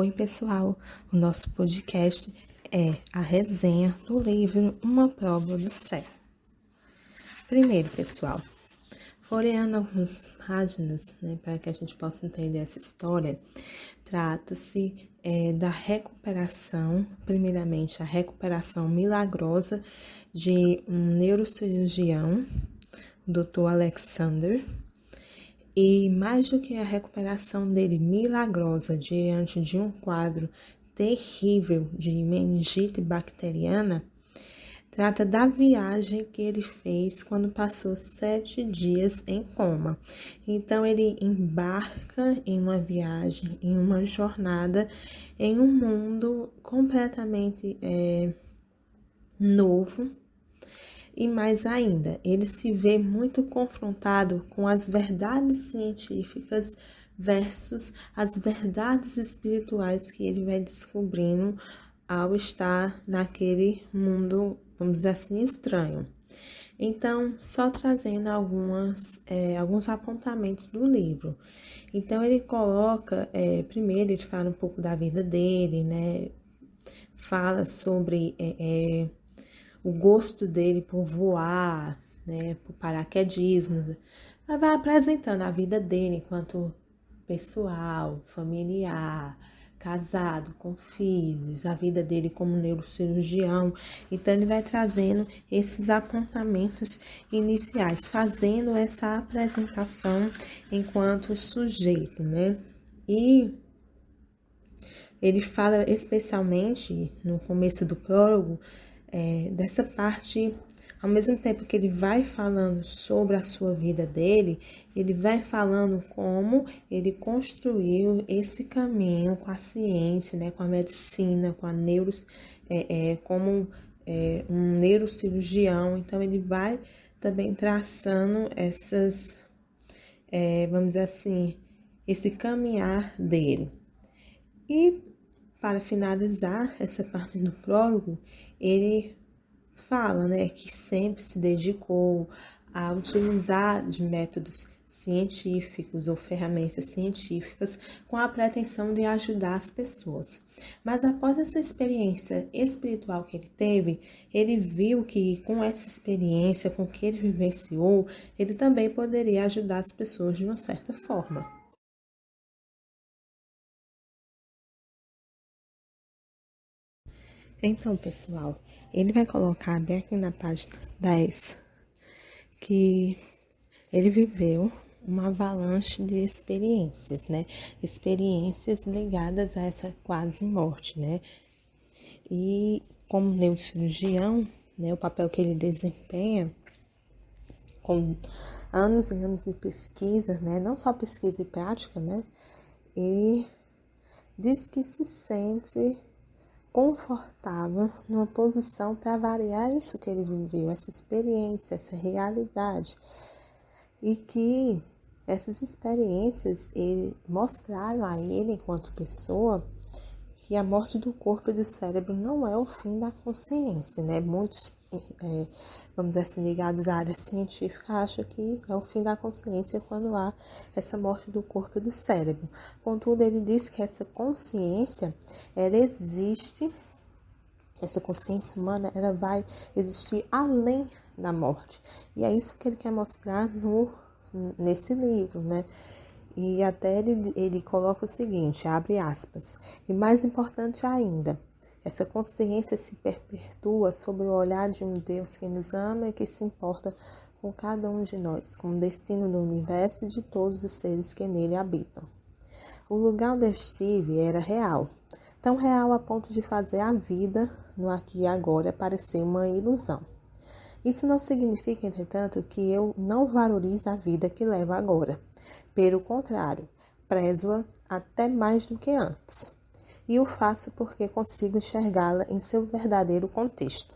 Oi, pessoal! O nosso podcast é a resenha do livro Uma Prova do Céu. Primeiro, pessoal, folheando algumas páginas, para que a gente possa entender essa história, trata-se da recuperação, primeiramente, a recuperação milagrosa de um neurocirurgião, o Dr. Alexander. E mais do que a recuperação dele milagrosa diante de um quadro terrível de meningite bacteriana, trata da viagem que ele fez quando passou 7 dias em coma. Então, ele embarca em uma viagem, em uma jornada, em um mundo completamente novo. E mais ainda, ele se vê muito confrontado com as verdades científicas versus as verdades espirituais que ele vai descobrindo ao estar naquele mundo, vamos dizer assim, estranho. Então, só trazendo alguns apontamentos do livro. Então, ele coloca, primeiro ele fala um pouco da vida dele, né? Fala sobre o gosto dele por voar, né, por paraquedismo, vai apresentando a vida dele enquanto pessoal, familiar, casado, com filhos, a vida dele como neurocirurgião. Então, ele vai trazendo esses apontamentos iniciais, fazendo essa apresentação enquanto sujeito, né? E ele fala especialmente no começo do prólogo, dessa parte, ao mesmo tempo que ele vai falando sobre a sua vida dele, ele vai falando como ele construiu esse caminho com a ciência, né, com a medicina, com a como um neurocirurgião. Então, ele vai também traçando vamos dizer assim, esse caminhar dele. E, para finalizar essa parte do prólogo, ele fala, né, que sempre se dedicou a utilizar de métodos científicos ou ferramentas científicas com a pretensão de ajudar as pessoas. Mas após essa experiência espiritual que ele teve, ele viu que com essa experiência, com o que ele vivenciou, ele também poderia ajudar as pessoas de uma certa forma. Então, pessoal, ele vai colocar bem aqui na página 10 que ele viveu uma avalanche de experiências, né? Experiências ligadas a essa quase morte, né? E como neurocirurgião, né, o papel que ele desempenha com anos e anos de pesquisa, né? Não só pesquisa e prática, né? E diz que se sente confortável numa posição para variar isso que ele viveu, essa experiência, essa realidade. E que essas experiências mostraram a ele, enquanto pessoa, que a morte do corpo e do cérebro não é o fim da consciência, né? Muitos, vamos dizer assim, ligados à área científica, acham que é o fim da consciência quando há essa morte do corpo e do cérebro. Contudo, ele diz que essa consciência, ela existe, essa consciência humana, ela vai existir além da morte. E é isso que ele quer mostrar nesse livro, né? E até ele coloca o seguinte, abre aspas, e mais importante ainda, essa consciência se perpetua sob o olhar de um Deus que nos ama e que se importa com cada um de nós, com o destino do universo e de todos os seres que nele habitam. O lugar onde eu estive era real, tão real a ponto de fazer a vida no aqui e agora parecer uma ilusão. Isso não significa, entretanto, que eu não valorize a vida que levo agora. Pelo contrário, prezo-a até mais do que antes. E o faço porque consigo enxergá-la em seu verdadeiro contexto.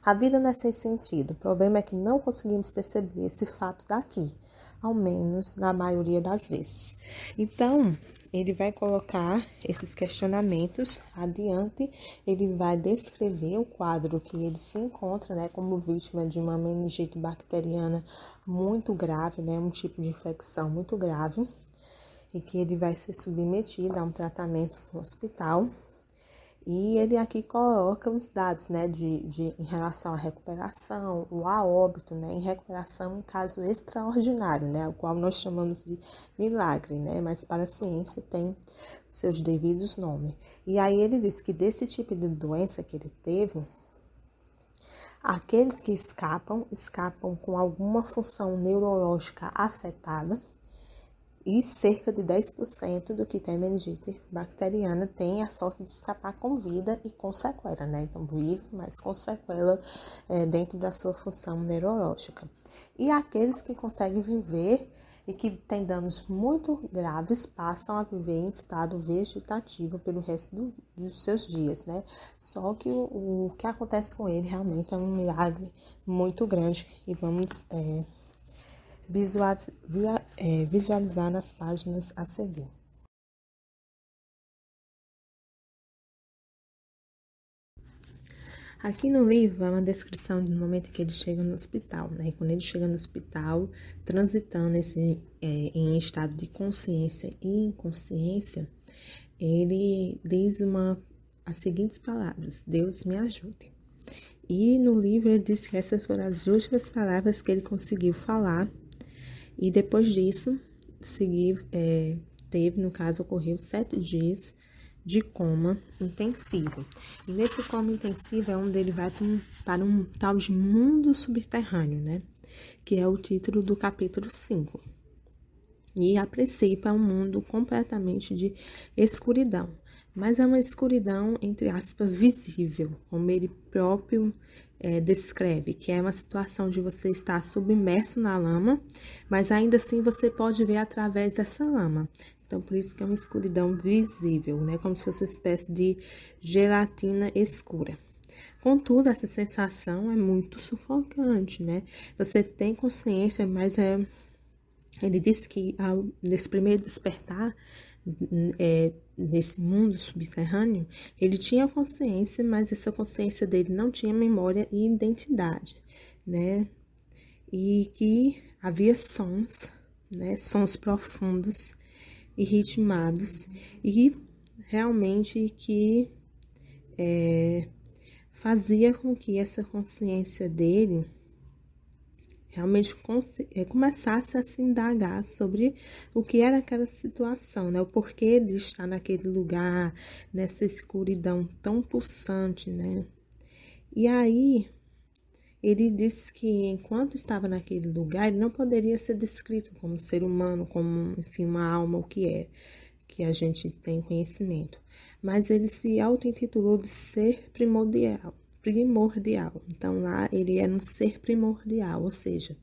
A vida não é sem sentido. O problema é que não conseguimos perceber esse fato daqui, ao menos na maioria das vezes. Então, ele vai colocar esses questionamentos adiante, ele vai descrever o quadro que ele se encontra, né, como vítima de uma meningite bacteriana muito grave, né, um tipo de infecção muito grave. e que ele vai ser submetido a um tratamento no hospital. E ele aqui coloca os dados, né, em relação à recuperação, ou a óbito, né, em recuperação em caso extraordinário, né, o qual nós chamamos de milagre, né, mas para a ciência tem seus devidos nomes. E aí ele diz que desse tipo de doença que ele teve, aqueles que escapam com alguma função neurológica afetada, e cerca de 10% do que tem meningite bacteriana tem a sorte de escapar com vida e com sequela, né? Então, vive, mas com sequela dentro da sua função neurológica. E aqueles que conseguem viver e que têm danos muito graves passam a viver em estado vegetativo pelo resto dos seus dias, né? Só que o que acontece com ele realmente é um milagre muito grande e vamos visualizar nas páginas a seguir. Aqui no livro é uma descrição do momento que ele chega no hospital, né? E quando ele chega no hospital, transitando em estado de consciência e inconsciência, ele diz as seguintes palavras: Deus me ajude. E no livro ele diz que essas foram as últimas palavras que ele conseguiu falar. E depois disso, ocorreu 7 dias de coma intensivo. E nesse coma intensivo é onde ele vai para um tal de mundo subterrâneo, né? Que é o título do capítulo 5. E a princípio é um mundo completamente de escuridão. Mas é uma escuridão, entre aspas, visível, como ele próprio descreve, que é uma situação de você estar submerso na lama, mas ainda assim você pode ver através dessa lama. Então, por isso que é uma escuridão visível, né? Como se fosse uma espécie de gelatina escura. Contudo, essa sensação é muito sufocante, né? Você tem consciência, mas ele diz que nesse primeiro despertar, nesse mundo subterrâneo, ele tinha consciência, mas essa consciência dele não tinha memória e identidade, né? E que havia sons, né? Sons profundos e ritmados, e realmente que fazia com que essa consciência dele realmente começasse a se indagar sobre o que era aquela situação, né? O porquê de estar naquele lugar, nessa escuridão tão pulsante, né? E aí, ele disse que enquanto estava naquele lugar, ele não poderia ser descrito como ser humano, como, enfim, uma alma, o que é, que a gente tem conhecimento. Mas ele se auto-intitulou de ser primordial. Então, lá ele era um ser primordial, ou seja,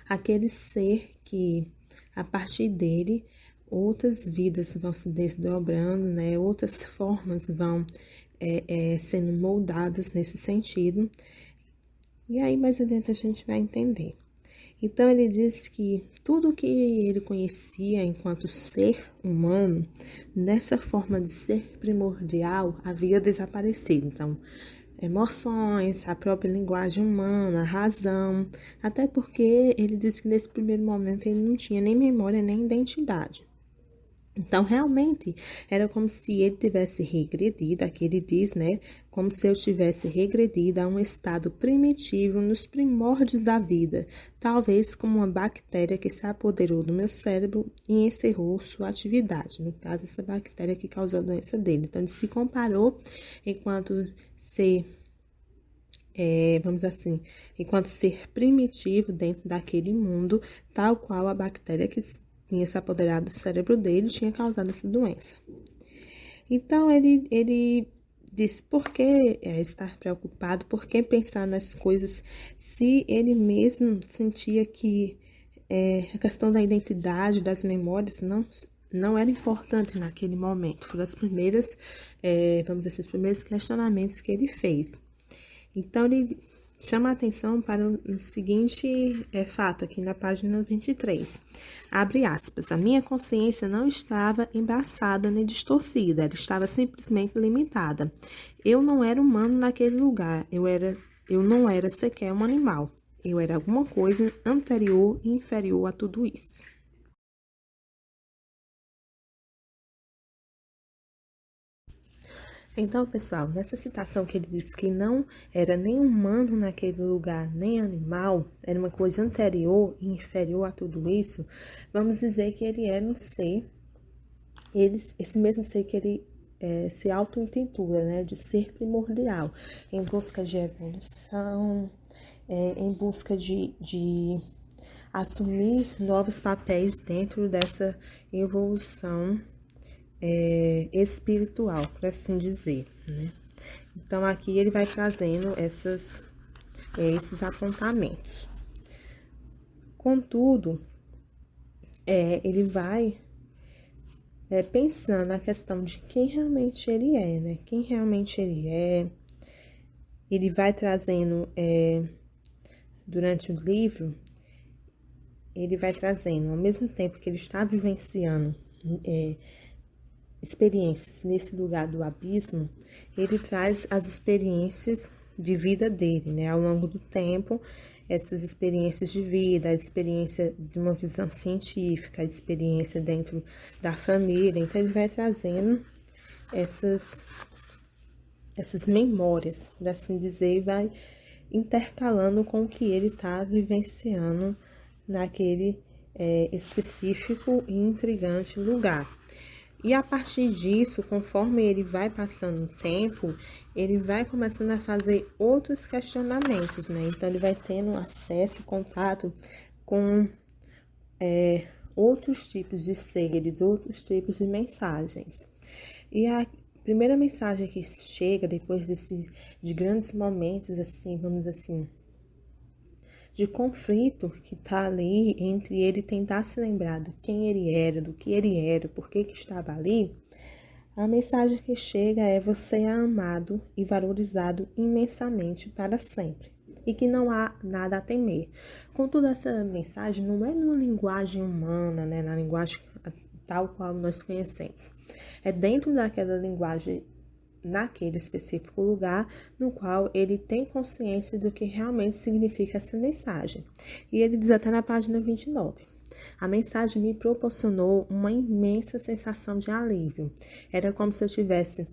aquele ser que, a partir dele, outras vidas vão se desdobrando, né? Outras formas vão sendo moldadas nesse sentido. E aí, mais adiante, a gente vai entender. Então, ele diz que tudo que ele conhecia enquanto ser humano, nessa forma de ser primordial, havia desaparecido. Então, emoções, a própria linguagem humana, a razão, até porque ele diz que nesse primeiro momento ele não tinha nem memória nem identidade. Então, realmente, era como se ele tivesse regredido, aqui ele diz, né? Como se eu tivesse regredido a um estado primitivo nos primórdios da vida, talvez como uma bactéria que se apoderou do meu cérebro e encerrou sua atividade. No caso, essa bactéria que causou a doença dele. Então, ele se comparou enquanto ser, enquanto ser primitivo dentro daquele mundo, tal qual a bactéria que tinha se apoderado do cérebro dele, tinha causado essa doença. Então, ele disse por que estar preocupado, por que pensar nas coisas, se ele mesmo sentia que a questão da identidade, das memórias, não era importante naquele momento. Foram as primeiras, os primeiros questionamentos que ele fez. Então, ele chama a atenção para o seguinte fato aqui na página 23. Abre aspas. A minha consciência não estava embaçada nem distorcida, ela estava simplesmente limitada. Eu não era humano naquele lugar, eu não era sequer um animal. Eu era alguma coisa anterior e inferior a tudo isso. Então, pessoal, nessa citação que ele diz que não era nem humano naquele lugar, nem animal, era uma coisa anterior e inferior a tudo isso, vamos dizer que ele era um ser, esse mesmo ser que ele se auto-intitula, né, de ser primordial, em busca de evolução, em busca de assumir novos papéis dentro dessa evolução espiritual, por assim dizer, né? Então, aqui ele vai trazendo esses apontamentos. Contudo, ele vai pensando na questão de quem realmente ele é, né? Quem realmente ele é. Ele vai trazendo, durante o livro, ele vai trazendo, ao mesmo tempo que ele está vivenciando experiências nesse lugar do abismo, ele traz as experiências de vida dele, né? Ao longo do tempo, essas experiências de vida, a experiência de uma visão científica, a experiência dentro da família. Então, ele vai trazendo essas memórias, por assim dizer, e vai intercalando com o que ele está vivenciando naquele específico e intrigante lugar. E a partir disso, conforme ele vai passando o tempo, ele vai começando a fazer outros questionamentos, né? Então, ele vai tendo acesso, contato com outros tipos de seres, outros tipos de mensagens. E a primeira mensagem que chega depois de grandes momentos, assim, vamos dizer assim, de conflito que está ali entre ele tentar se lembrar de quem ele era, do que ele era, por que estava ali, a mensagem que chega é: você é amado e valorizado imensamente para sempre, e que não há nada a temer. Contudo, essa mensagem não é numa linguagem humana, né, na linguagem tal qual nós conhecemos. É dentro daquela linguagem, naquele específico lugar no qual ele tem consciência do que realmente significa essa mensagem. E ele diz até na página 29. A mensagem me proporcionou uma imensa sensação de alívio. Era como se eu tivesse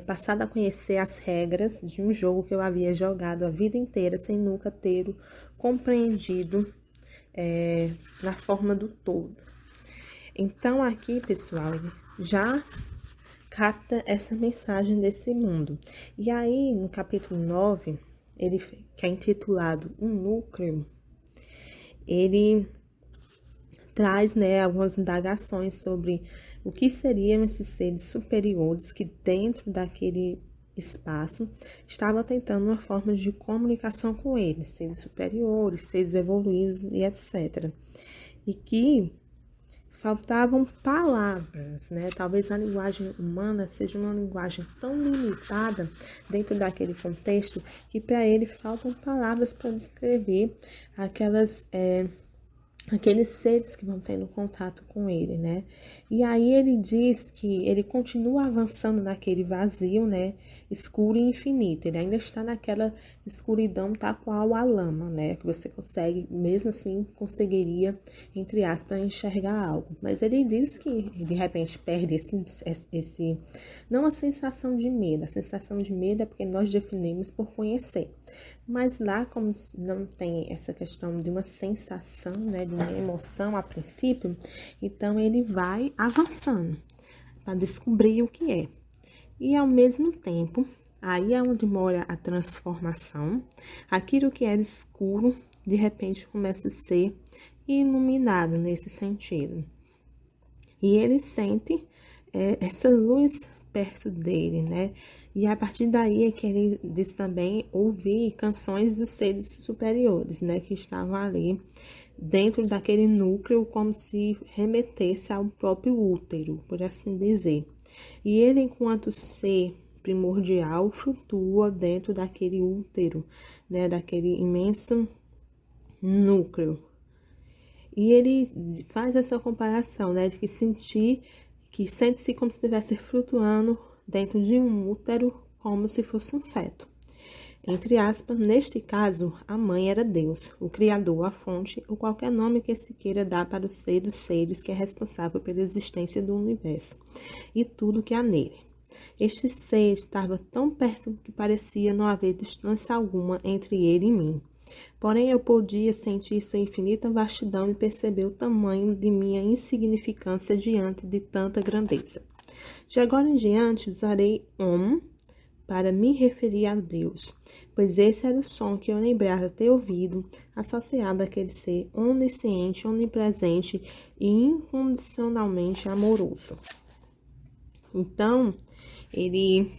passado a conhecer as regras de um jogo que eu havia jogado a vida inteira sem nunca ter compreendido na forma do todo. Então, aqui, pessoal, já capta essa mensagem desse mundo. E aí, no capítulo 9, ele, que é intitulado Um Núcleo, ele traz, né, algumas indagações sobre o que seriam esses seres superiores que dentro daquele espaço estavam tentando uma forma de comunicação com eles, seres superiores, seres evoluídos e etc. E que faltavam palavras, né? Talvez a linguagem humana seja uma linguagem tão limitada dentro daquele contexto que para ele faltam palavras para descrever aqueles seres que vão tendo contato com ele, né? E aí ele diz que ele continua avançando naquele vazio, né? Escuro e infinito. Ele ainda está naquela escuridão tal qual a lama, né? Que você consegue, mesmo assim, conseguiria, entre aspas, enxergar algo. Mas ele diz que, de repente, perde não a sensação de medo. A sensação de medo é porque nós definimos por conhecer. Mas lá, como não tem essa questão de uma sensação, né, de uma emoção a princípio, então ele vai avançando para descobrir o que é. E ao mesmo tempo, aí é onde mora a transformação, aquilo que era escuro, de repente começa a ser iluminado nesse sentido. E ele sente essa luz perto dele, né? E a partir daí é que ele diz também ouvir canções dos seres superiores, né? Que estavam ali dentro daquele núcleo, como se remetesse ao próprio útero, por assim dizer. E ele, enquanto ser primordial, flutua dentro daquele útero, né? Daquele imenso núcleo. E ele faz essa comparação, né? De que sente-se como se estivesse flutuando dentro de um útero, como se fosse um feto. Entre aspas, neste caso, a mãe era Deus, o Criador, a fonte, ou qualquer nome que se queira dar para o ser dos seres que é responsável pela existência do universo e tudo que há nele. Este ser estava tão perto que parecia não haver distância alguma entre ele e mim. Porém, eu podia sentir sua infinita vastidão e perceber o tamanho de minha insignificância diante de tanta grandeza. De agora em diante, usarei Om para me referir a Deus, pois esse era o som que eu lembrava ter ouvido, associado àquele ser onisciente, onipresente e incondicionalmente amoroso. Então, ele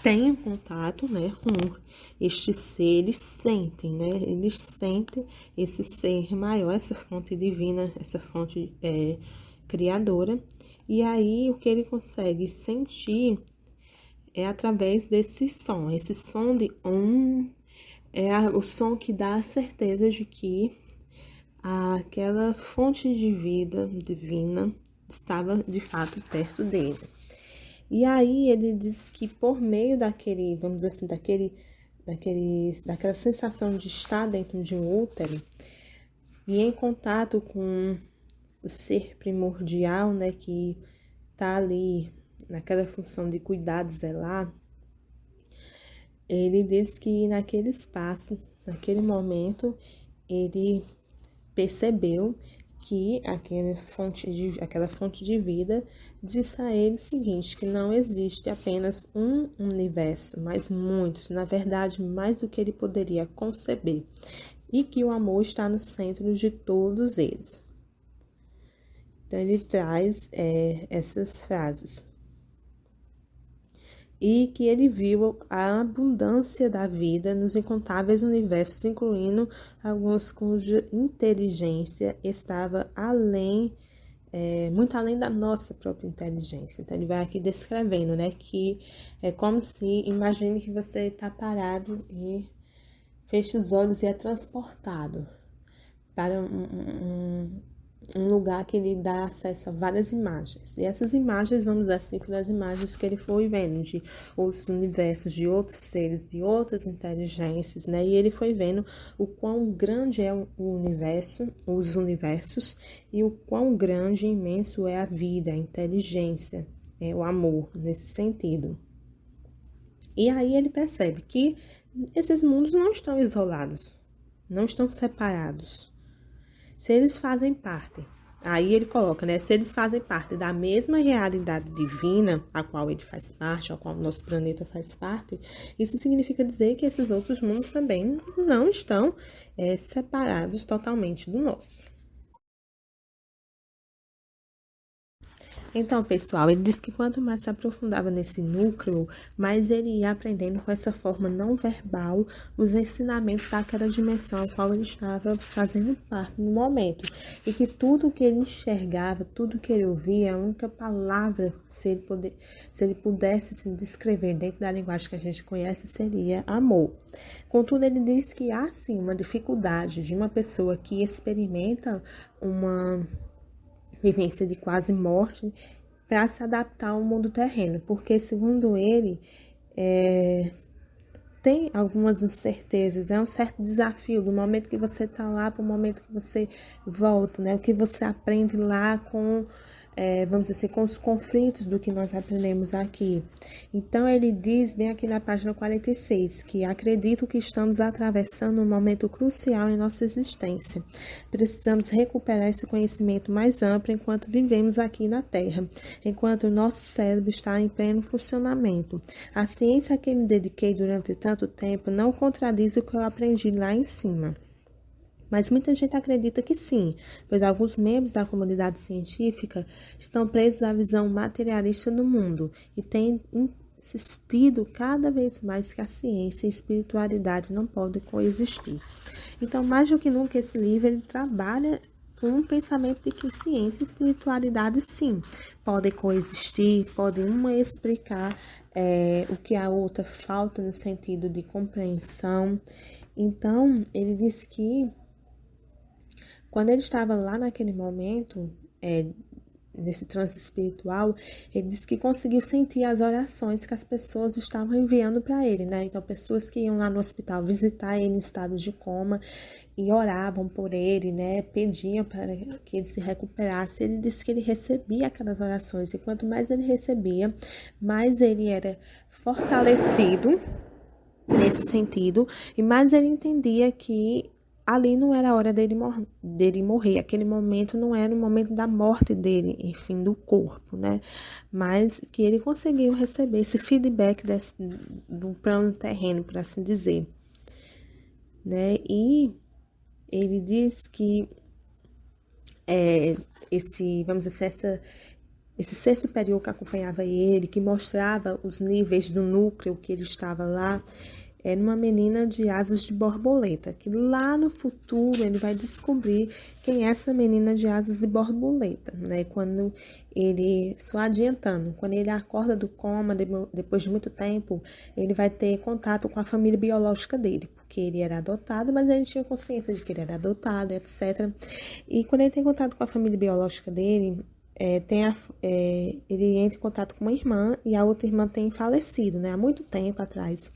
tem um contato, né, com este ser, eles sentem, né, eles sentem esse ser maior, essa fonte divina, essa fonte criadora, e aí o que ele consegue sentir é através desse som. Esse som de o som que dá a certeza de que aquela fonte de vida divina estava de fato perto dele. E aí ele diz que por meio daquele, vamos dizer assim, daquela sensação de estar dentro de um útero e em contato com o ser primordial, né, que está ali naquela função de cuidar, de zelar, ele diz que naquele espaço, naquele momento, ele percebeu que aquela fonte de vida disse a ele o seguinte, que não existe apenas um universo, mas muitos, na verdade, mais do que ele poderia conceber, e que o amor está no centro de todos eles. Então, ele traz essas frases. E que ele viu a abundância da vida nos incontáveis universos, incluindo alguns cuja inteligência estava muito além da nossa própria inteligência. Então, ele vai aqui descrevendo, né, que é como se, imagine que você está parado e fecha os olhos e é transportado para um lugar que lhe dá acesso a várias imagens. E essas imagens, vamos dizer assim, foram as imagens que ele foi vendo de outros universos, de outros seres, de outras inteligências, né? E ele foi vendo o quão grande é o universo, os universos, e o quão grande e imenso é a vida, a inteligência, o amor, nesse sentido. E aí ele percebe que esses mundos não estão isolados, não estão separados. Se eles fazem parte, aí ele coloca, né? Se eles fazem parte da mesma realidade divina, a qual ele faz parte, a qual o nosso planeta faz parte, isso significa dizer que esses outros mundos também não estão separados totalmente do nosso. Então, pessoal, ele disse que quanto mais se aprofundava nesse núcleo, mais ele ia aprendendo com essa forma não verbal os ensinamentos daquela dimensão a qual ele estava fazendo parte no momento. E que tudo que ele enxergava, tudo que ele ouvia, a única palavra, se ele pudesse se descrever dentro da linguagem que a gente conhece, seria amor. Contudo, ele diz que há, sim, uma dificuldade de uma pessoa que experimenta uma vivência de quase morte para se adaptar ao mundo terreno, porque segundo ele tem algumas incertezas, é um certo desafio do momento que você está lá para o momento que você volta, né? O que você aprende lá com vamos dizer assim, com os conflitos do que nós aprendemos aqui. Então, ele diz bem aqui na página 46, que acredito que estamos atravessando um momento crucial em nossa existência. Precisamos recuperar esse conhecimento mais amplo enquanto vivemos aqui na Terra, enquanto o nosso cérebro está em pleno funcionamento. A ciência a que me dediquei durante tanto tempo não contradiz o que eu aprendi lá em cima. Mas muita gente acredita que sim, pois alguns membros da comunidade científica estão presos à visão materialista do mundo e têm insistido cada vez mais que a ciência e a espiritualidade não podem coexistir. Então, mais do que nunca, esse livro ele trabalha com um pensamento de que ciência e espiritualidade, sim, podem coexistir, podem uma explicar o que a outra falta no sentido de compreensão. Então, ele diz que quando ele estava lá naquele momento, nesse transe espiritual, ele disse que conseguiu sentir as orações que as pessoas estavam enviando para ele, né? Então, pessoas que iam lá no hospital visitar ele em estado de coma e oravam por ele, né? Pediam para que ele se recuperasse. Ele disse que ele recebia aquelas orações e quanto mais ele recebia, mais ele era fortalecido nesse sentido e mais ele entendia que ali não era a hora dele morrer. Aquele momento não era o momento da morte dele, enfim, do corpo, né? Mas que ele conseguiu receber esse feedback do plano terreno, por assim dizer, né? E ele diz que vamos dizer, esse ser superior que acompanhava ele, que mostrava os níveis do núcleo que ele estava lá, era uma menina de asas de borboleta, que lá no futuro ele vai descobrir quem é essa menina de asas de borboleta, né? Quando ele, só adiantando, quando ele acorda do coma, depois de muito tempo, ele vai ter contato com a família biológica dele, porque ele era adotado, mas ele tinha consciência de que ele era adotado, etc. E quando ele tem contato com a família biológica dele, ele entra em contato com uma irmã e a outra irmã tem falecido, né, há muito tempo atrás.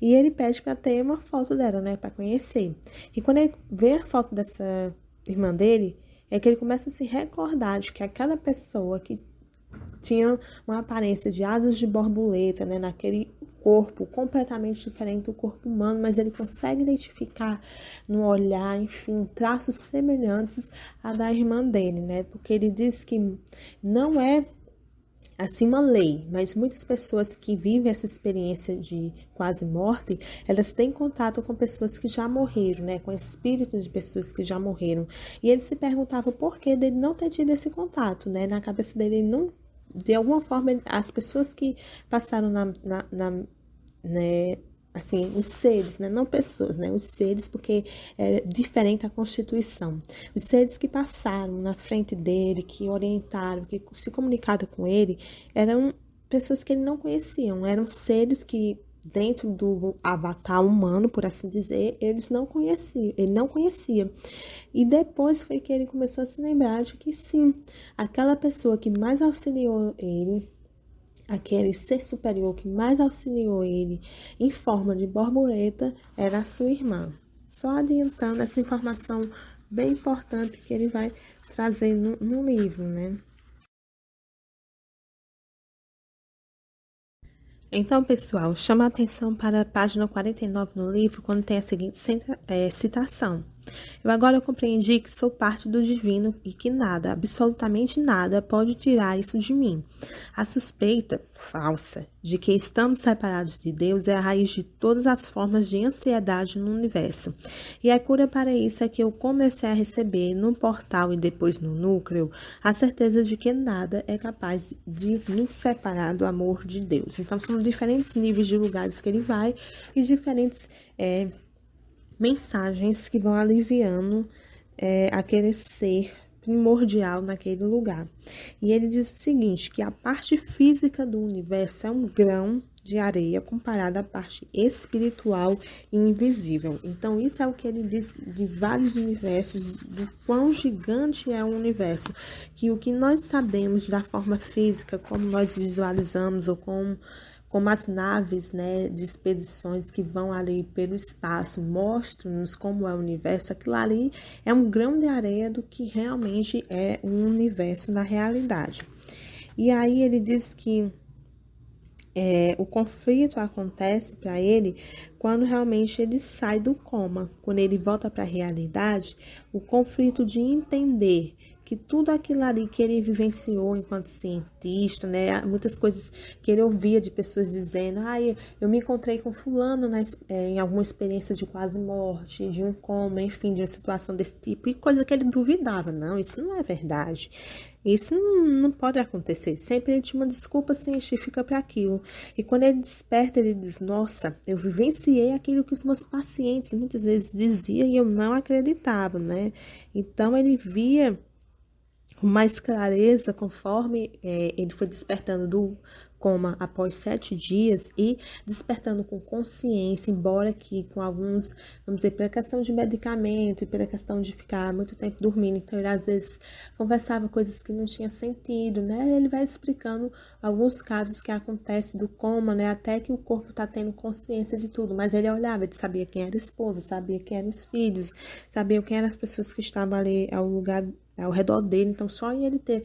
E ele pede para ter uma foto dela, né, para conhecer. E quando ele vê a foto dessa irmã dele, é que ele começa a se recordar de que aquela pessoa que tinha uma aparência de asas de borboleta, né, naquele corpo completamente diferente do corpo humano, mas ele consegue identificar no olhar, enfim, traços semelhantes à da irmã dele, né? Porque ele diz que não é assim uma lei, mas muitas pessoas que vivem essa experiência de quase morte, elas têm contato com pessoas que já morreram, né? Com espíritos de pessoas que já morreram. E ele se perguntava por que dele não ter tido esse contato, né? Na cabeça dele, ele não, de alguma forma, as pessoas que passaram né, assim, os seres, né, não pessoas, né, os seres, porque é diferente a Constituição. Os seres que passaram na frente dele, que orientaram, que se comunicaram com ele, eram pessoas que ele não conhecia, eram seres que dentro do avatar humano, por assim dizer, ele não conhecia. E depois foi que ele começou a se lembrar de que sim, aquela pessoa que mais auxiliou ele, aquele ser superior que mais auxiliou ele em forma de borboleta, era a sua irmã. Só adiantando essa informação bem importante que ele vai trazer no livro, né? Então, pessoal, chama a atenção para a página 49 no livro, quando tem a seguinte citação. Eu agora compreendi que sou parte do divino e que nada, absolutamente nada, pode tirar isso de mim. A suspeita, falsa, de que estamos separados de Deus é a raiz de todas as formas de ansiedade no universo. E a cura para isso é que eu comecei a receber no portal e depois no núcleo a certeza de que nada é capaz de nos separar do amor de Deus. Então, são diferentes níveis de lugares que ele vai e diferentes mensagens que vão aliviando aquele ser primordial naquele lugar. E ele diz o seguinte, que a parte física do universo é um grão de areia comparada à parte espiritual e invisível. Então, isso é o que ele diz de vários universos, do quão gigante é o universo, que o que nós sabemos da forma física, como nós visualizamos ou como as naves, né, de expedições que vão ali pelo espaço mostram-nos como é o universo, aquilo ali é um grão de areia do que realmente é o universo na realidade. E aí ele diz que o conflito acontece para ele quando realmente ele sai do coma, quando ele volta para a realidade, o conflito de entender que tudo aquilo ali que ele vivenciou enquanto cientista, né, muitas coisas que ele ouvia de pessoas dizendo, eu me encontrei com fulano em alguma experiência de quase morte, de um coma, enfim, de uma situação desse tipo, e coisa que ele duvidava, não, isso não é verdade. Isso não pode acontecer. Sempre ele tinha uma desculpa científica para aquilo. E quando ele desperta, ele diz, nossa, eu vivenciei aquilo que os meus pacientes muitas vezes diziam e eu não acreditava, né? Então, ele via com mais clareza conforme ele foi despertando do coma após 7 dias e despertando com consciência, embora que com alguns, vamos dizer, pela questão de medicamento e pela questão de ficar muito tempo dormindo, então ele às vezes conversava coisas que não tinham sentido, né? Ele vai explicando alguns casos que acontecem do coma, né? Até que o corpo está tendo consciência de tudo, mas ele olhava, ele sabia quem era a esposa, sabia quem eram os filhos, sabia quem eram as pessoas que estavam ali ao redor dele, então só em ele ter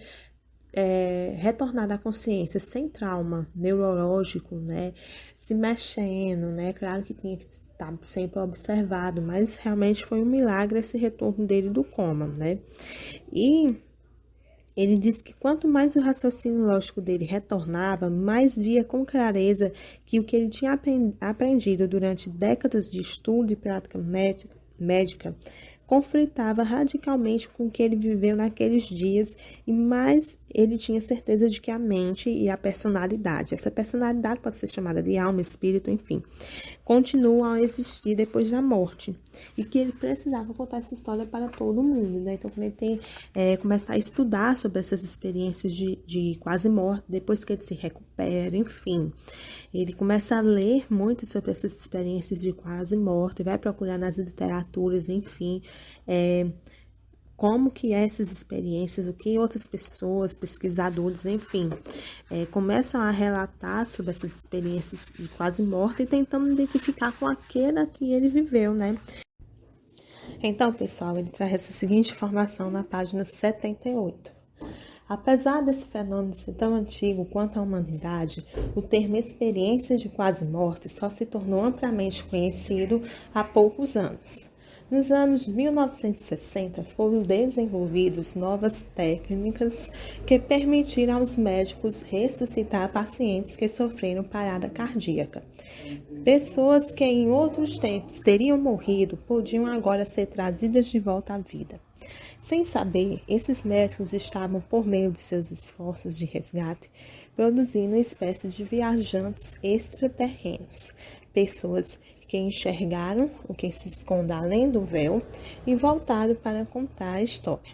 retornar à consciência sem trauma neurológico, né, se mexendo, né, claro que tinha que estar sempre observado, mas realmente foi um milagre esse retorno dele do coma, né, e ele disse que quanto mais o raciocínio lógico dele retornava, mais via com clareza que o que ele tinha aprendido durante décadas de estudo e prática médica conflitava radicalmente com o que ele viveu naqueles dias, e mais ele tinha certeza de que a mente e a personalidade, essa personalidade pode ser chamada de alma, espírito, enfim, continuam a existir depois da morte, e que ele precisava contar essa história para todo mundo, né? Então, quando ele tem começar a estudar sobre essas experiências de quase morte, depois que ele se recupera, enfim, ele começa a ler muito sobre essas experiências de quase morte, vai procurar nas literaturas, enfim, como que essas experiências, o que outras pessoas, pesquisadores, enfim, começam a relatar sobre essas experiências de quase morte e tentando identificar com aquela que ele viveu, né? Então, pessoal, ele traz essa seguinte informação na página 78. Apesar desse fenômeno ser tão antigo quanto a humanidade, o termo experiência de quase morte só se tornou amplamente conhecido há poucos anos. Nos anos 1960, foram desenvolvidas novas técnicas que permitiram aos médicos ressuscitar pacientes que sofreram parada cardíaca. Pessoas que em outros tempos teriam morrido podiam agora ser trazidas de volta à vida. Sem saber, esses médicos estavam, por meio de seus esforços de resgate, produzindo uma espécie de viajantes extraterrenos, pessoas que enxergaram o que se esconde além do véu e voltaram para contar a história.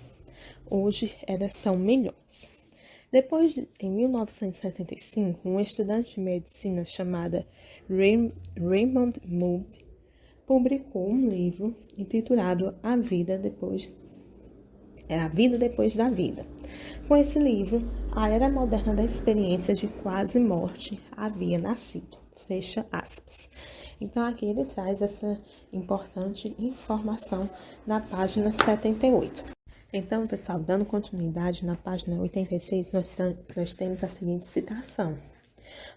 Hoje, elas são milhões. Depois, em 1975, um estudante de medicina chamada Raymond Moody publicou um livro intitulado A Vida Depois da Vida. Com esse livro, a era moderna da experiência de quase morte havia nascido. Fecha aspas. Então, aqui ele traz essa importante informação na página 78. Então, pessoal, dando continuidade na página 86, nós temos a seguinte citação.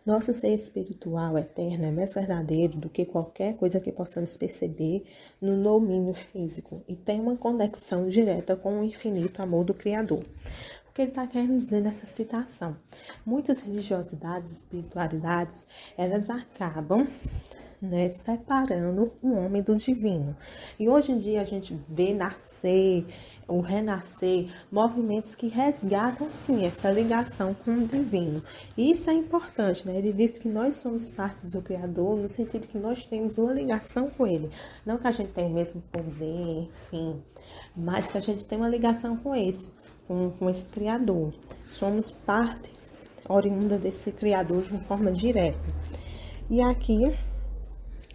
Nosso ser espiritual eterno é mais verdadeiro do que qualquer coisa que possamos perceber no domínio físico e tem uma conexão direta com o infinito amor do Criador. O que ele está querendo dizer nessa citação? Muitas religiosidades, espiritualidades, elas acabam separando o homem do divino. E hoje em dia a gente vê nascer, ou renascer, movimentos que resgatam, sim, essa ligação com o divino. E isso é importante, né? Ele diz que nós somos parte do Criador, no sentido que nós temos uma ligação com Ele. Não que a gente tenha o mesmo poder, enfim, mas que a gente tem uma ligação com esse Criador. Somos parte oriunda desse Criador de uma forma direta. E aqui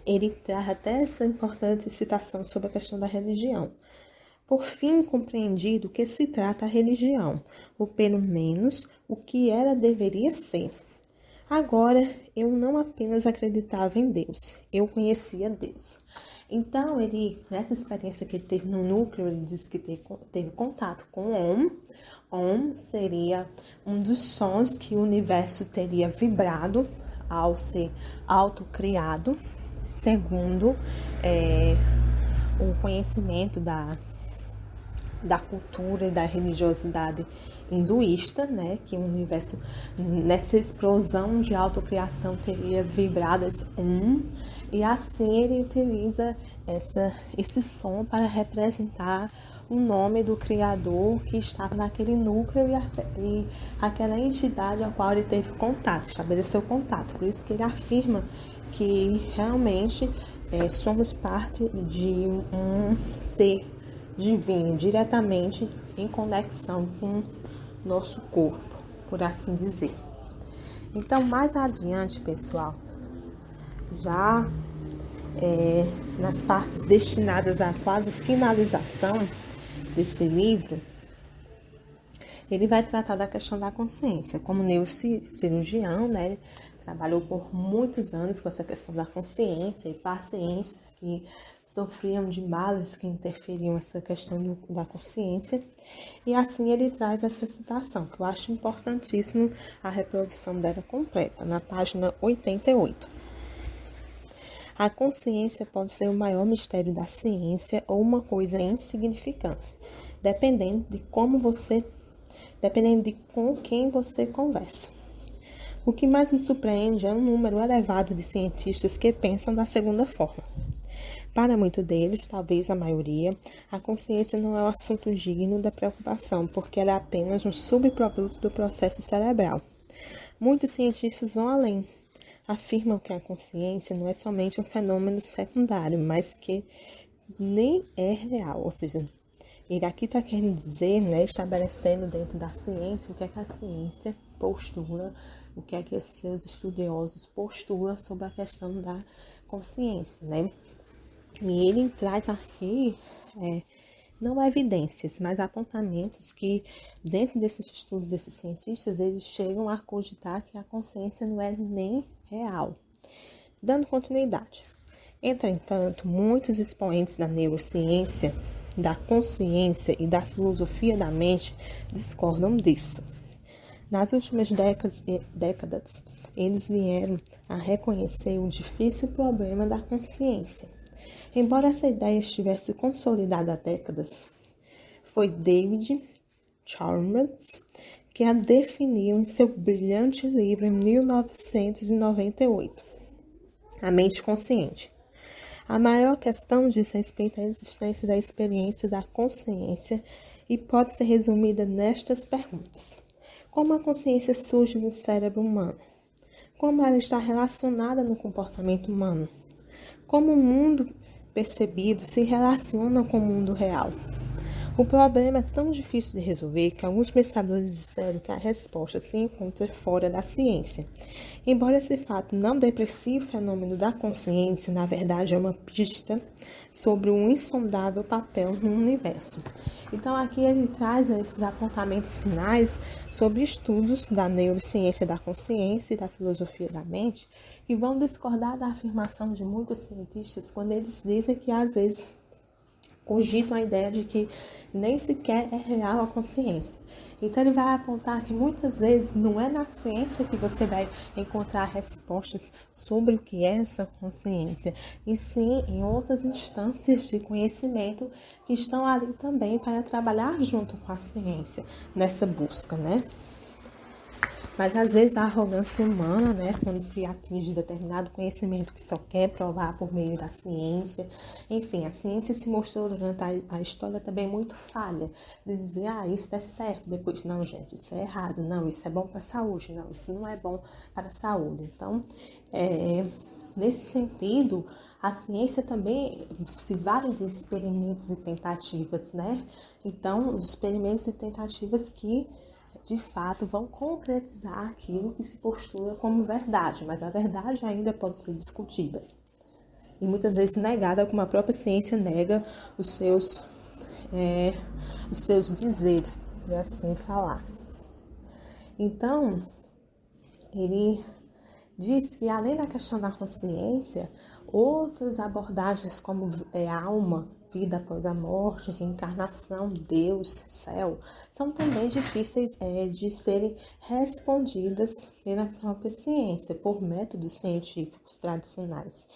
ele traz até essa importante citação sobre a questão da religião. Por fim compreendido que se trata a religião, ou pelo menos o que ela deveria ser. Agora, eu não apenas acreditava em Deus, eu conhecia Deus. Então, nessa experiência que ele teve no núcleo, ele disse que teve contato com o Om. Om seria um dos sons que o universo teria vibrado ao ser autocriado, segundo o conhecimento da cultura e da religiosidade hinduísta, né, que o universo, nessa explosão de autocriação, teria vibrado esse e assim ele utiliza esse som para representar o nome do Criador que estava naquele núcleo e aquela entidade a qual ele teve contato, estabeleceu contato. Por isso que ele afirma que realmente somos parte de um ser divino, diretamente em conexão com nosso corpo, por assim dizer. Então, mais adiante, pessoal, já nas partes destinadas à quase finalização desse livro, ele vai tratar da questão da consciência. Como neurocirurgião, né, ele trabalhou por muitos anos com essa questão da consciência e pacientes que sofriam de males que interferiam nessa questão da consciência. E assim ele traz essa citação, que eu acho importantíssimo a reprodução dela completa, na página 88. A consciência pode ser o maior mistério da ciência ou uma coisa insignificante, dependendo de com quem você conversa. O que mais me surpreende é um número elevado de cientistas que pensam da segunda forma. Para muitos deles, talvez a maioria, a consciência não é um assunto digno da preocupação, porque ela é apenas um subproduto do processo cerebral. Muitos cientistas vão além. Afirmam que a consciência não é somente um fenômeno secundário, mas que nem é real, ou seja, ele aqui está querendo dizer, né, estabelecendo dentro da ciência o que é que a ciência postula, o que é que esses seus estudiosos postulam sobre a questão da consciência, né? E ele traz aqui, não evidências, mas apontamentos que, dentro desses estudos desses cientistas, eles chegam a cogitar que a consciência não é nem real. Dando continuidade. Entretanto, muitos expoentes da neurociência, da consciência e da filosofia da mente discordam disso. Nas últimas décadas, eles vieram a reconhecer o difícil problema da consciência. Embora essa ideia estivesse consolidada há décadas, foi David Chalmers que a definiu em seu brilhante livro em 1998, A Mente Consciente. A maior questão diz respeito à existência da experiência da consciência e pode ser resumida nestas perguntas. Como a consciência surge no cérebro humano? Como ela está relacionada no comportamento humano? Como o mundo percebido se relaciona com o mundo real? O problema é tão difícil de resolver que alguns pensadores disseram que a resposta se encontra fora da ciência. Embora esse fato não deprecie o fenômeno da consciência, na verdade é uma pista sobre um insondável papel no universo. Então aqui ele traz esses apontamentos finais sobre estudos da neurociência da consciência e da filosofia da mente, que vão discordar da afirmação de muitos cientistas quando eles dizem que às vezes cogitam a ideia de que nem sequer é real a consciência. Então ele vai apontar que muitas vezes não é na ciência que você vai encontrar respostas sobre o que é essa consciência, e sim em outras instâncias de conhecimento que estão ali também para trabalhar junto com a ciência nessa busca, né? Mas às vezes a arrogância humana, né, quando se atinge determinado conhecimento que só quer provar por meio da ciência, enfim, a ciência se mostrou durante a história também muito falha, de dizer, isso é certo, depois, não gente, isso é errado, não, isso é bom para a saúde, não, isso não é bom para a saúde. Então, nesse sentido, a ciência também se vale de experimentos e tentativas, né? Então, os experimentos e tentativas que de fato vão concretizar aquilo que se postula como verdade, mas a verdade ainda pode ser discutida e muitas vezes negada, como a própria ciência nega os seus dizeres, por assim falar. Então, ele diz que além da questão da consciência, outras abordagens como alma, vida após a morte, reencarnação, Deus, céu, são também difíceis de serem respondidas pela própria ciência, por métodos científicos tradicionais.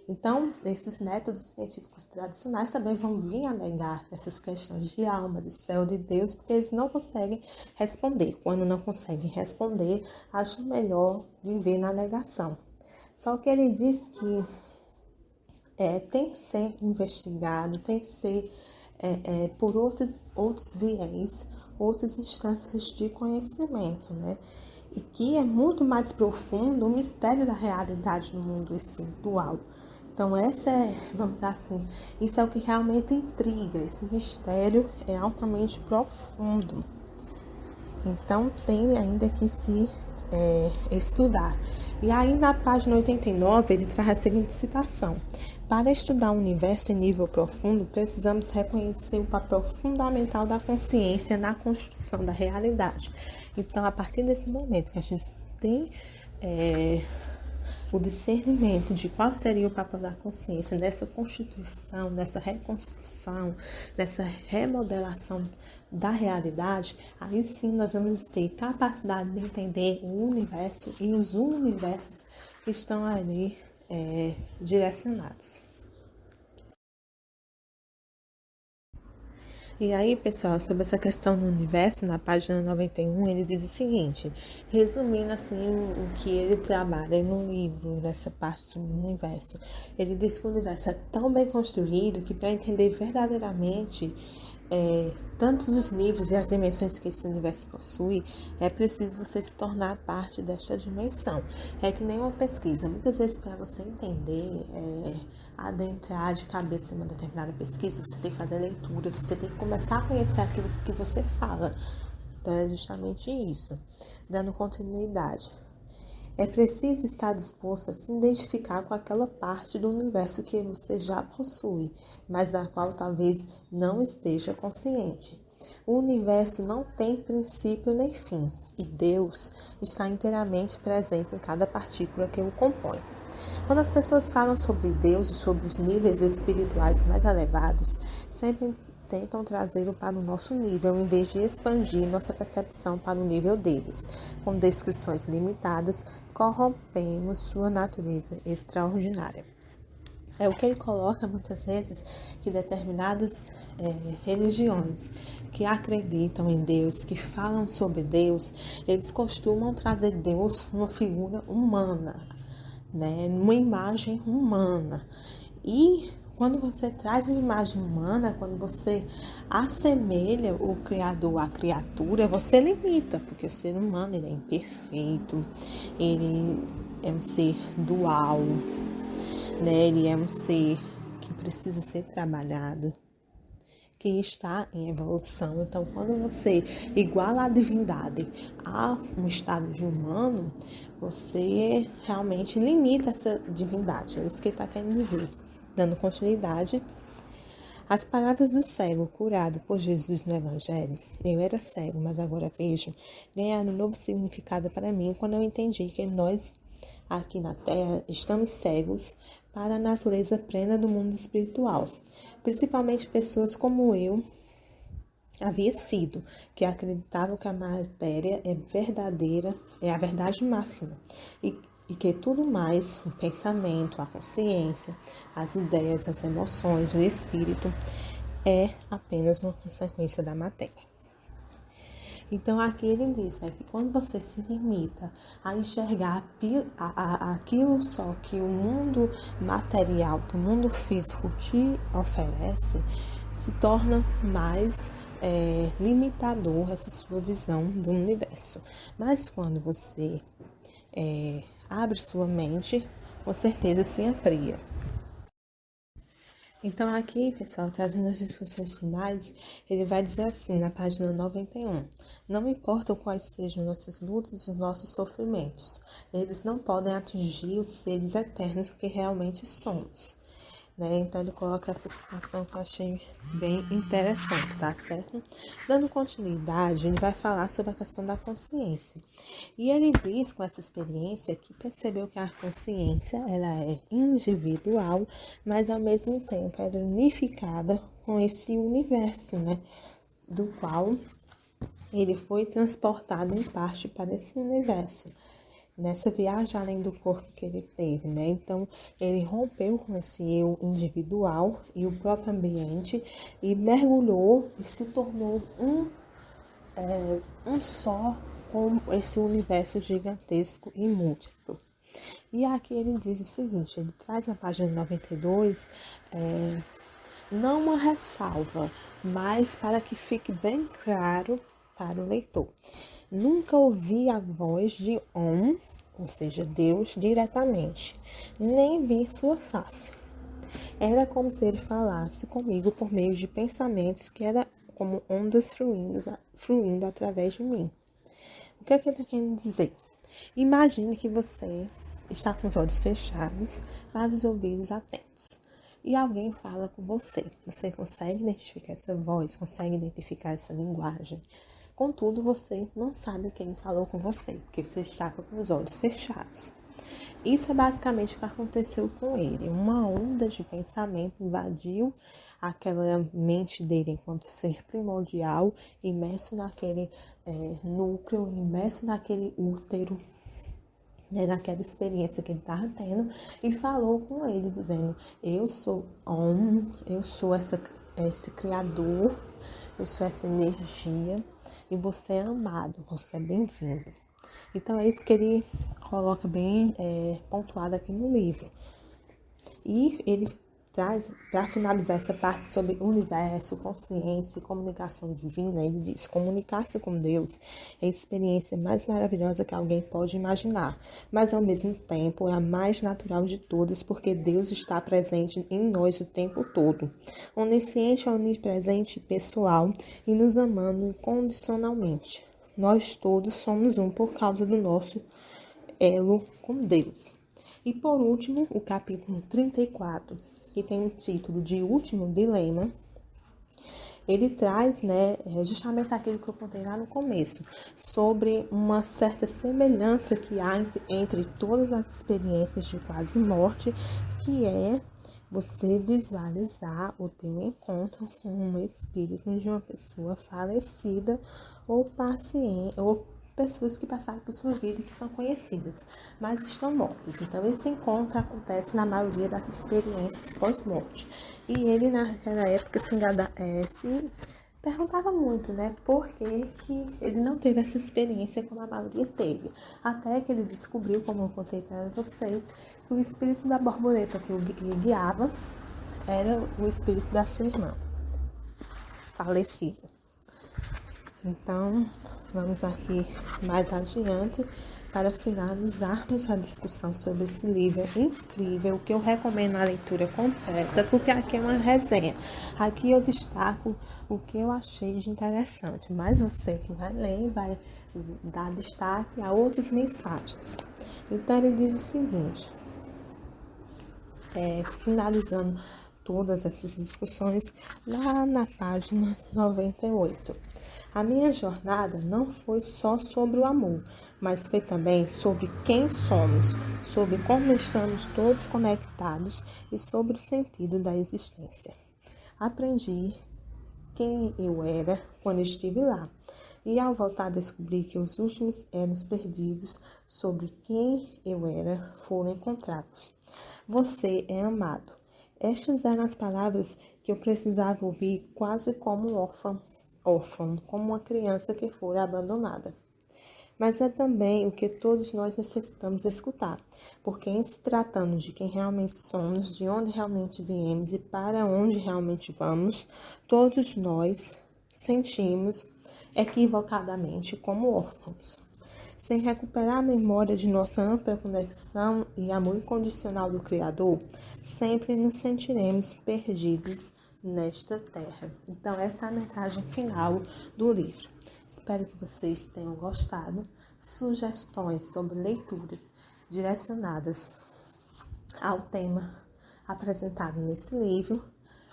Então, esses métodos científicos tradicionais também vão vir a negar essas questões de alma, de céu, de Deus, porque eles não conseguem responder. Quando não conseguem responder, acham melhor viver na negação. Só que ele diz que tem que ser investigado, tem que ser por outros viés, outras instâncias de conhecimento, né? E que é muito mais profundo o mistério da realidade no mundo espiritual. Então, vamos dizer assim, isso é o que realmente intriga, esse mistério é altamente profundo. Então, tem ainda que se estudar. E aí, na página 89, ele traz a seguinte citação: para estudar o universo em nível profundo, precisamos reconhecer o papel fundamental da consciência na construção da realidade. Então, a partir desse momento que a gente tem o discernimento de qual seria o papel da consciência nessa constituição, nessa reconstrução, nessa remodelação da realidade, aí sim nós vamos ter capacidade de entender o universo e os universos que estão ali direcionados. E aí, pessoal, sobre essa questão do universo, na página 91, ele diz o seguinte, resumindo assim o que ele trabalha no livro, nessa parte sobre o universo. Ele diz que o universo é tão bem construído que para entender verdadeiramente tantos os níveis e as dimensões que esse universo possui, é preciso você se tornar parte desta dimensão. É que nem uma pesquisa. Muitas vezes, para você entender, adentrar de cabeça em uma determinada pesquisa, você tem que fazer leituras, você tem que começar a conhecer aquilo que você fala. Então, é justamente isso. Dando continuidade. É preciso estar disposto a se identificar com aquela parte do universo que você já possui, mas da qual talvez não esteja consciente. O universo não tem princípio nem fim, e Deus está inteiramente presente em cada partícula que o compõe. Quando as pessoas falam sobre Deus e sobre os níveis espirituais mais elevados, sempre tentam trazê-lo para o nosso nível, em vez de expandir nossa percepção para o nível deles. Com descrições limitadas, corrompemos sua natureza extraordinária. É o que ele coloca muitas vezes, que determinadas religiões que acreditam em Deus, que falam sobre Deus, eles costumam trazer Deus uma figura humana, né, uma imagem humana. E quando você traz uma imagem humana, quando você assemelha o Criador à criatura, você limita, porque o ser humano ele é imperfeito, ele é um ser dual, né? Ele é um ser que precisa ser trabalhado, que está em evolução. Então, quando você iguala a divindade a um estado de humano, você realmente limita essa divindade. É isso que ele está querendo dizer. Dando continuidade, as palavras do cego curado por Jesus no Evangelho, eu era cego, mas agora vejo, ganharam um novo significado para mim quando eu entendi que nós, aqui na Terra, estamos cegos para a natureza plena do mundo espiritual. Principalmente pessoas como eu havia sido, que acreditavam que a matéria é verdadeira, é a verdade máxima, e que tudo mais, o pensamento, a consciência, as ideias, as emoções, o espírito, é apenas uma consequência da matéria. Então, aqui ele diz, né, que quando você se limita a enxergar aquilo só que o mundo material, que o mundo físico te oferece, se torna mais limitador essa sua visão do universo. Mas quando você abre sua mente, com certeza se amplia. Então, aqui, pessoal, trazendo as discussões finais, ele vai dizer assim, na página 91, não importa quais sejam nossas lutas e nossos sofrimentos, eles não podem atingir os seres eternos que realmente somos. Né? Então, ele coloca essa situação que eu achei bem interessante, tá certo? Dando continuidade, ele vai falar sobre a questão da consciência. E ele diz com essa experiência que percebeu que a consciência, ela é individual, mas ao mesmo tempo ela é unificada com esse universo, né? Do qual ele foi transportado em parte para esse universo, nessa viagem além do corpo que ele teve, né? Então, ele rompeu com esse eu individual e o próprio ambiente e mergulhou e se tornou um só com esse universo gigantesco e múltiplo. E aqui ele diz o seguinte, ele traz na página 92, não uma ressalva, mas para que fique bem claro para o leitor. Nunca ouvi a voz de ou seja, Deus, diretamente, nem vi sua face. Era como se ele falasse comigo por meio de pensamentos que eram como ondas fluindo através de mim. O que é que ele está querendo dizer? Imagine que você está com os olhos fechados, mas os ouvidos atentos. E alguém fala com você. Você consegue identificar essa voz, consegue identificar essa linguagem. Contudo, você não sabe quem falou com você, porque você estava com os olhos fechados. Isso é basicamente o que aconteceu com ele. Uma onda de pensamento invadiu aquela mente dele enquanto ser primordial, imerso naquele núcleo, imerso naquele útero, né, naquela experiência que ele estava tendo, e falou com ele, dizendo: eu sou eu sou esse criador, eu sou essa energia, e você é amado, você é bem-vindo. Então é isso que ele coloca bem pontuado aqui no livro. E ele traz, para finalizar essa parte sobre universo, consciência e comunicação divina, ele diz: comunicar-se com Deus é a experiência mais maravilhosa que alguém pode imaginar, mas ao mesmo tempo é a mais natural de todas, porque Deus está presente em nós o tempo todo, onisciente, onipresente e pessoal, e nos amando incondicionalmente. Nós todos somos um por causa do nosso elo com Deus. E por último, o capítulo 34, que tem o título de Último Dilema, ele traz, justamente aquilo que eu contei lá no começo, sobre uma certa semelhança que há entre todas as experiências de quase morte, que é você visualizar o teu encontro com um espírito de uma pessoa falecida ou paciente, ou pessoas que passaram por sua vida e que são conhecidas, mas estão mortas. Então, esse encontro acontece na maioria das experiências pós-morte. E ele, naquela época, se perguntava muito, por que ele não teve essa experiência como a maioria teve. Até que ele descobriu, como eu contei para vocês, que o espírito da borboleta que o guiava era o espírito da sua irmã falecida. Então, vamos aqui mais adiante para finalizarmos a discussão sobre esse livro incrível, que eu recomendo a leitura completa, porque aqui é uma resenha. Aqui eu destaco o que eu achei de interessante, mas você que vai ler vai dar destaque a outras mensagens. Então, ele diz o seguinte, finalizando todas essas discussões, lá na página 98. A minha jornada não foi só sobre o amor, mas foi também sobre quem somos, sobre como estamos todos conectados e sobre o sentido da existência. Aprendi quem eu era quando estive lá, e ao voltar descobri que os últimos elos perdidos sobre quem eu era foram encontrados. Você é amado. Estas eram as palavras que eu precisava ouvir quase como órfão, como uma criança que fora abandonada. Mas é também o que todos nós necessitamos escutar, porque em se tratando de quem realmente somos, de onde realmente viemos e para onde realmente vamos, todos nós sentimos equivocadamente como órfãos. Sem recuperar a memória de nossa ampla conexão e amor incondicional do Criador, sempre nos sentiremos perdidos nesta terra. Então, essa é a mensagem final do livro. Espero que vocês tenham gostado. Sugestões sobre leituras direcionadas ao tema apresentado nesse livro,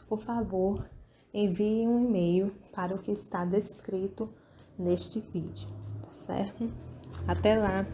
por favor, envie um e-mail para o que está descrito neste vídeo, tá certo? Até lá!